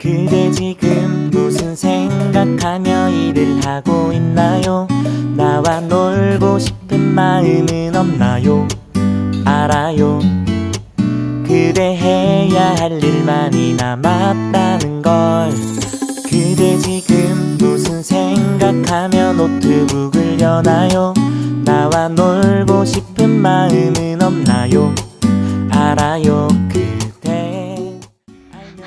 그대 지금 무슨 생각하며 일을 하고 있나요? 나와 놀고 싶은 마음은 없나요? 알아요. 그대 해야 할 일만이 남았다는 걸. 그대 지금 무슨 생각하며 노트북을 여나요? 나와 놀고 싶은 마음은 없나요? 알아요. 그대.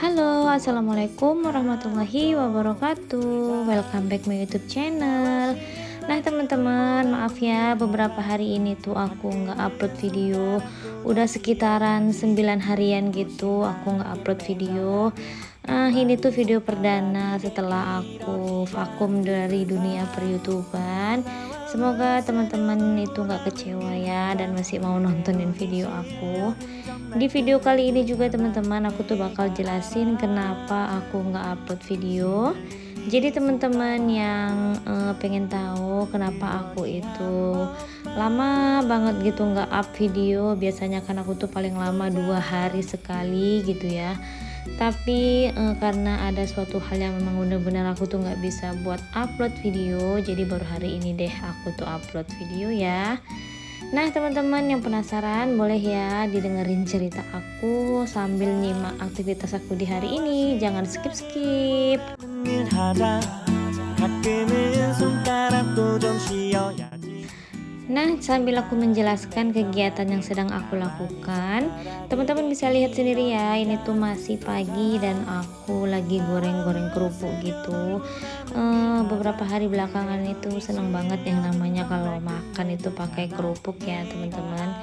Halo, assalamualaikum warahmatullahi wabarakatuh. Welcome back my YouTube channel. Nah teman-teman, maaf ya beberapa hari ini tuh aku nggak upload video. Udah sekitaran 9 harian gitu aku nggak upload video. Ini tuh video perdana setelah aku vakum dari dunia per-YouTuber. Semoga teman-teman itu nggak kecewa ya dan masih mau nontonin video aku. Di video kali ini juga teman-teman aku tuh bakal jelasin kenapa aku nggak upload video. Jadi teman-teman yang pengen tahu kenapa aku itu lama banget gitu nggak up video, biasanya kan aku tuh paling lama 2 hari sekali gitu ya. Tapi karena ada suatu hal yang memang benar-benar aku tuh nggak bisa buat upload video, jadi baru hari ini deh aku tuh upload video ya. Nah teman-teman yang penasaran boleh ya didengerin cerita aku sambil nyimak aktivitas aku di hari ini, jangan skip-skip. Nah sambil aku menjelaskan kegiatan yang sedang aku lakukan, teman-teman bisa lihat sendiri ya, ini tuh masih pagi dan aku lagi goreng-goreng kerupuk gitu. Beberapa hari belakangan itu seneng banget yang namanya kalau makan itu pakai kerupuk ya teman-teman.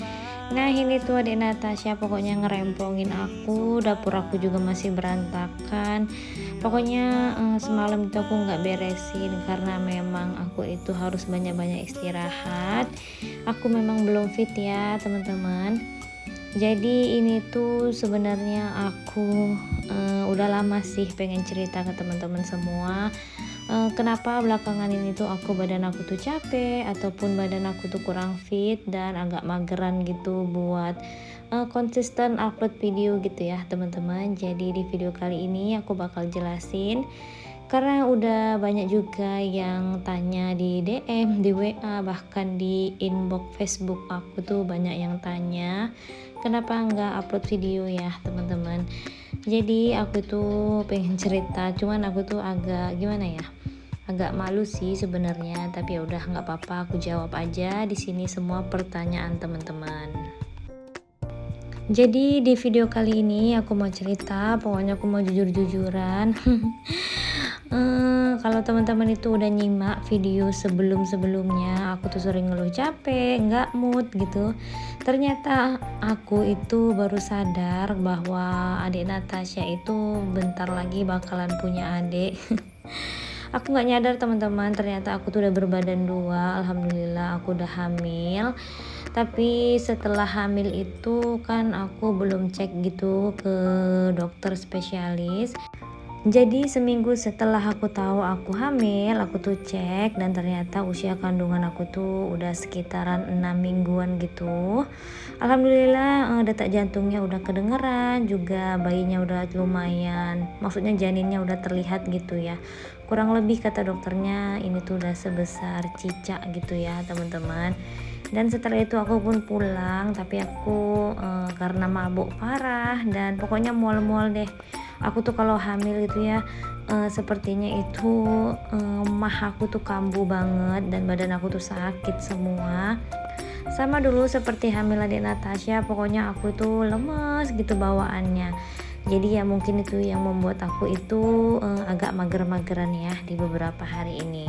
Nah ini tuh adik Natasha pokoknya ngerempongin aku, dapur aku juga masih berantakan. Pokoknya semalam itu aku nggak beresin karena memang aku itu harus banyak-banyak istirahat. Aku memang belum fit ya teman-teman. Jadi ini tuh sebenarnya aku udah lama sih pengen cerita ke teman-teman semua. Kenapa belakangan ini tuh badan aku tuh capek ataupun badan aku tuh kurang fit dan agak mageran gitu buat konsisten upload video gitu ya teman-teman. Jadi di video kali ini aku bakal jelasin karena udah banyak juga yang tanya di DM, di WA, bahkan di inbox Facebook aku tuh banyak yang tanya kenapa nggak upload video ya teman-teman. Jadi aku tuh pengen cerita, cuman aku tuh agak gimana ya, agak malu sih sebenarnya, tapi ya udah nggak apa-apa, aku jawab aja di sini semua pertanyaan teman-teman. Jadi di video kali ini aku mau cerita, pokoknya aku mau jujur-jujuran. Kalau teman-teman itu udah nyimak video sebelum-sebelumnya, aku tuh sering ngeluh capek, nggak mood gitu. Ternyata aku itu baru sadar bahwa adik Natasha itu bentar lagi bakalan punya adik. Aku nggak nyadar teman-teman, ternyata aku tuh udah berbadan 2, alhamdulillah aku udah hamil. Tapi setelah hamil itu kan aku belum cek gitu ke dokter spesialis. Jadi seminggu setelah aku tahu aku hamil, aku tuh cek dan ternyata usia kandungan aku tuh udah sekitaran 6 mingguan gitu. Alhamdulillah detak jantungnya udah kedengeran, juga bayinya udah lumayan, maksudnya janinnya udah terlihat gitu ya. Kurang lebih kata dokternya ini tuh udah sebesar cicak gitu ya teman-teman. Dan setelah itu aku pun pulang, tapi aku karena mabuk parah dan pokoknya mual-mual deh. Aku tuh kalau hamil gitu ya sepertinya itu mah aku tuh kambuh banget dan badan aku tuh sakit semua. Sama dulu seperti hamil adik Natasha, pokoknya aku tuh lemes gitu bawaannya. Jadi ya mungkin itu yang membuat aku itu agak mager-mageran ya di beberapa hari ini.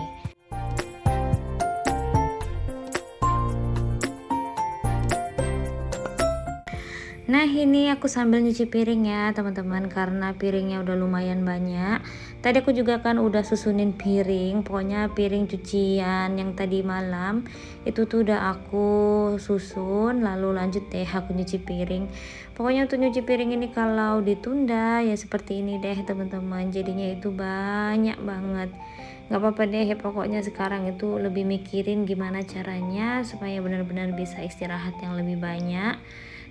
Nah ini aku sambil nyuci piring ya teman-teman, karena piringnya udah lumayan banyak. Tadi aku juga kan udah susunin piring, pokoknya piring cucian yang tadi malam itu tuh udah aku susun, lalu lanjut deh aku nyuci piring. Pokoknya untuk nyuci piring ini kalau ditunda ya seperti ini deh teman-teman, jadinya itu banyak banget. Gak apa-apa deh, pokoknya sekarang itu lebih mikirin gimana caranya supaya benar-benar bisa istirahat yang lebih banyak.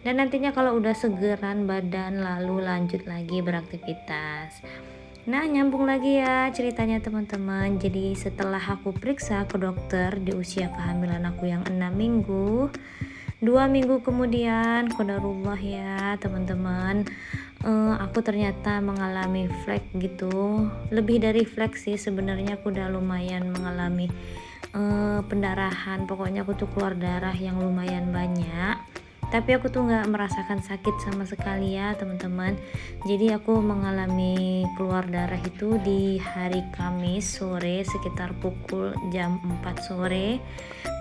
Dan nantinya kalau udah segeran badan lalu lanjut lagi beraktivitas. Nah, nyambung lagi ya ceritanya teman-teman. Jadi setelah aku periksa ke dokter di usia kehamilan aku yang 6 minggu, 2 minggu kemudian, qadarullah ya teman-teman, aku ternyata mengalami flek gitu. Lebih dari flek sih sebenarnya, aku udah lumayan mengalami pendarahan. Pokoknya aku tuh keluar darah yang lumayan banyak, tapi aku tuh nggak merasakan sakit sama sekali ya teman-teman. Jadi aku mengalami keluar darah itu di hari Kamis sore sekitar pukul jam 4 sore.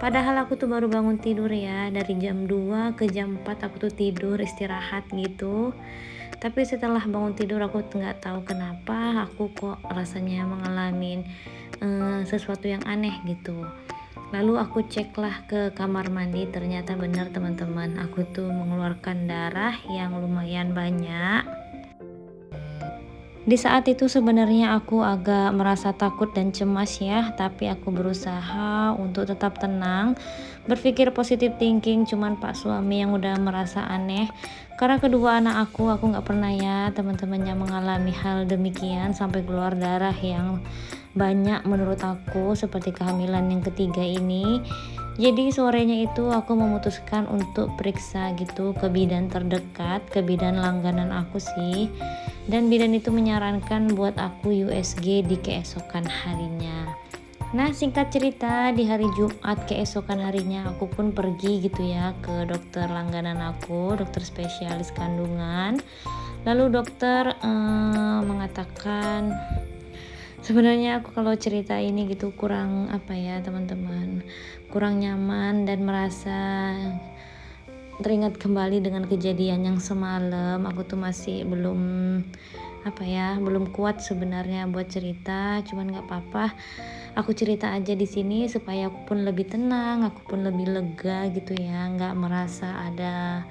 Padahal aku tuh baru bangun tidur ya, dari jam 2 ke jam 4 aku tuh tidur istirahat gitu. Tapi setelah bangun tidur aku nggak tahu kenapa aku kok rasanya mengalami sesuatu yang aneh gitu. Lalu aku ceklah ke kamar mandi, ternyata benar teman-teman, aku tuh mengeluarkan darah yang lumayan banyak. Di saat itu sebenarnya aku agak merasa takut dan cemas ya, tapi aku berusaha untuk tetap tenang, berpikir positive thinking. Cuman Pak suami yang udah merasa aneh, karena kedua anak aku nggak pernah ya teman-teman yang mengalami hal demikian sampai keluar darah yang banyak menurut aku seperti kehamilan yang ketiga ini. Jadi sorenya itu aku memutuskan untuk periksa gitu ke bidan terdekat, ke bidan langganan aku sih. Dan bidan itu menyarankan buat aku USG di keesokan harinya. Nah, singkat cerita, di hari Jumat keesokan harinya aku pun pergi gitu ya ke dokter langganan aku, dokter spesialis kandungan. Lalu dokter mengatakan, sebenarnya aku kalau cerita ini gitu kurang apa ya teman-teman, kurang nyaman dan merasa teringat kembali dengan kejadian yang semalam. Aku tuh masih belum apa ya, belum kuat sebenarnya buat cerita, cuman nggak apa-apa, aku cerita aja di sini supaya aku pun lebih tenang, aku pun lebih lega gitu ya, nggak merasa ada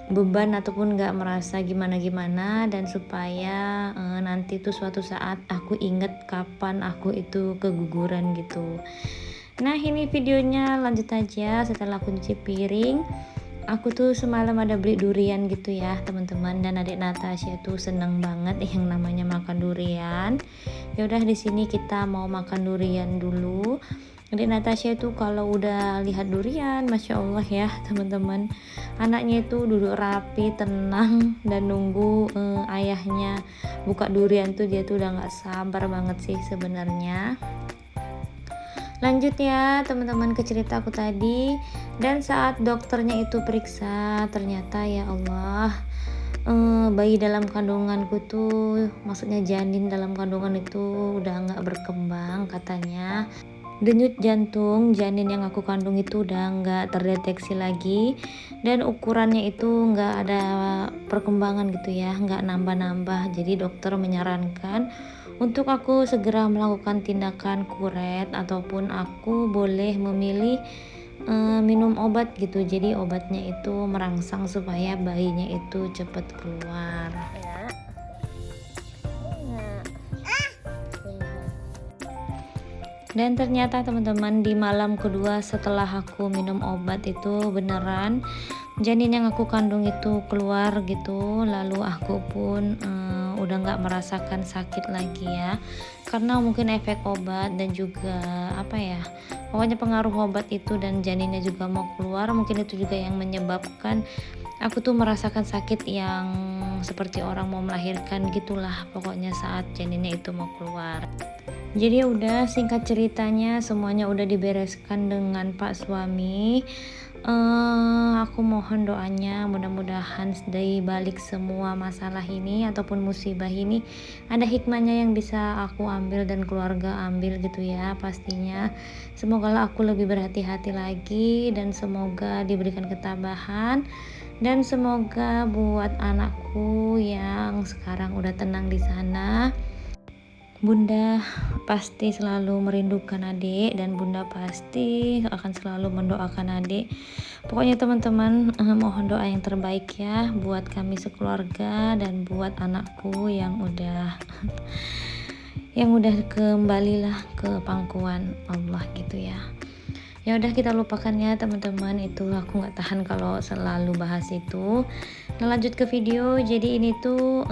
beban ataupun nggak merasa gimana-gimana, dan supaya nanti tuh suatu saat aku inget kapan aku itu keguguran gitu. Nah, ini videonya lanjut aja. Setelah aku cuci piring, aku tuh semalam ada beli durian gitu ya teman-teman, dan adik Natasha tuh seneng banget yang namanya makan durian. Ya udah, di sini kita mau makan durian dulu. Adik Natasha itu kalau udah lihat durian, masya Allah ya teman-teman, anaknya itu duduk rapi, tenang, dan nunggu ayahnya buka durian tuh. Dia tuh udah nggak sabar banget sih sebenarnya. Lanjut ya teman-teman ke cerita aku tadi. Dan saat dokternya itu periksa, ternyata ya Allah, bayi dalam kandunganku tuh, maksudnya janin dalam kandungan itu udah nggak berkembang katanya. Denyut jantung janin yang aku kandung itu udah nggak terdeteksi lagi, dan ukurannya itu nggak ada perkembangan gitu ya, nggak nambah-nambah. Jadi dokter menyarankan untuk aku segera melakukan tindakan kuret, ataupun aku boleh memilih minum obat gitu. Jadi obatnya itu merangsang supaya bayinya itu cepat keluar. Dan ternyata teman-teman, di malam kedua setelah aku minum obat itu beneran janin yang aku kandung itu keluar gitu. Lalu aku pun udah nggak merasakan sakit lagi ya, karena mungkin efek obat dan juga apa ya, pokoknya pengaruh obat itu, dan janinnya juga mau keluar. Mungkin itu juga yang menyebabkan aku tuh merasakan sakit yang seperti orang mau melahirkan gitulah pokoknya saat janinnya itu mau keluar. Jadi udah, singkat ceritanya semuanya udah dibereskan dengan Pak suami. Aku mohon doanya, mudah-mudahan dari balik semua masalah ini ataupun musibah ini ada hikmahnya yang bisa aku ambil dan keluarga ambil gitu ya pastinya. Semoga aku lebih berhati-hati lagi, dan semoga diberikan ketabahan, dan semoga buat anakku yang sekarang udah tenang di sana, Bunda pasti selalu merindukan adik, dan Bunda pasti akan selalu mendoakan adik. Pokoknya teman-teman, mohon doa yang terbaik ya buat kami sekeluarga dan buat anakku yang udah kembalilah ke pangkuan Allah gitu ya. Ya udah, kita lupakan ya teman-teman, itu aku nggak tahan kalau selalu bahas itu. Nah, lanjut ke video. Jadi ini tuh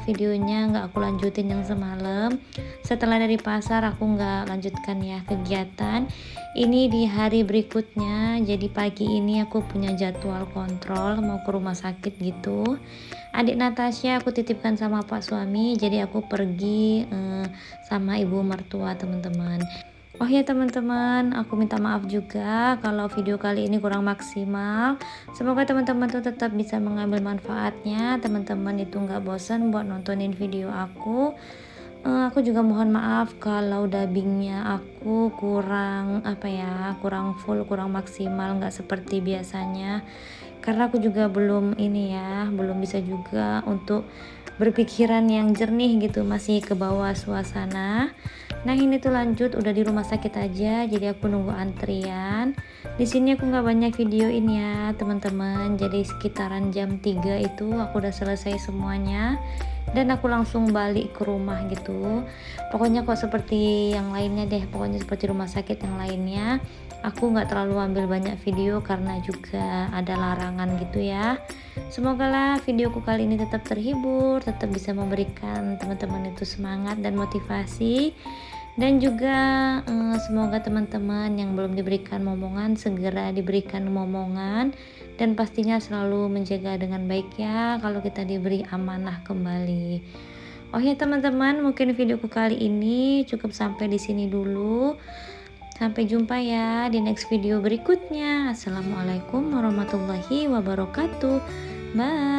videonya nggak aku lanjutin yang semalam. Setelah dari pasar aku nggak lanjutkan ya kegiatan. Ini di hari berikutnya, jadi pagi ini aku punya jadwal kontrol mau ke rumah sakit gitu. Adik Natasha aku titipkan sama pak suami, jadi aku pergi sama ibu mertua teman-teman. Oh ya teman-teman, aku minta maaf juga kalau video kali ini kurang maksimal. Semoga teman-teman tuh tetap bisa mengambil manfaatnya. Teman-teman itu nggak bosan buat nontonin video aku. Aku juga mohon maaf kalau dubbingnya aku kurang kurang full, kurang maksimal, nggak seperti biasanya. Karena aku juga belum belum bisa juga untuk berpikiran yang jernih gitu, masih ke bawah suasana. Nah ini tuh lanjut udah di rumah sakit aja, jadi aku nunggu antrian. Di sini aku nggak banyak videoin ya teman-teman, jadi sekitaran jam 3 itu aku udah selesai semuanya dan aku langsung balik ke rumah gitu. Pokoknya kok seperti yang lainnya deh, pokoknya seperti rumah sakit yang lainnya. Aku nggak terlalu ambil banyak video karena juga ada larangan gitu ya. Semoga lah videoku kali ini tetap terhibur, tetap bisa memberikan teman-teman itu semangat dan motivasi. Dan juga semoga teman-teman yang belum diberikan momongan segera diberikan momongan, dan pastinya selalu menjaga dengan baik ya kalau kita diberi amanah kembali. Oh ya teman-teman, mungkin videoku kali ini cukup sampai di sini dulu. Sampai jumpa ya di next video berikutnya. Assalamualaikum warahmatullahi wabarakatuh. Bye.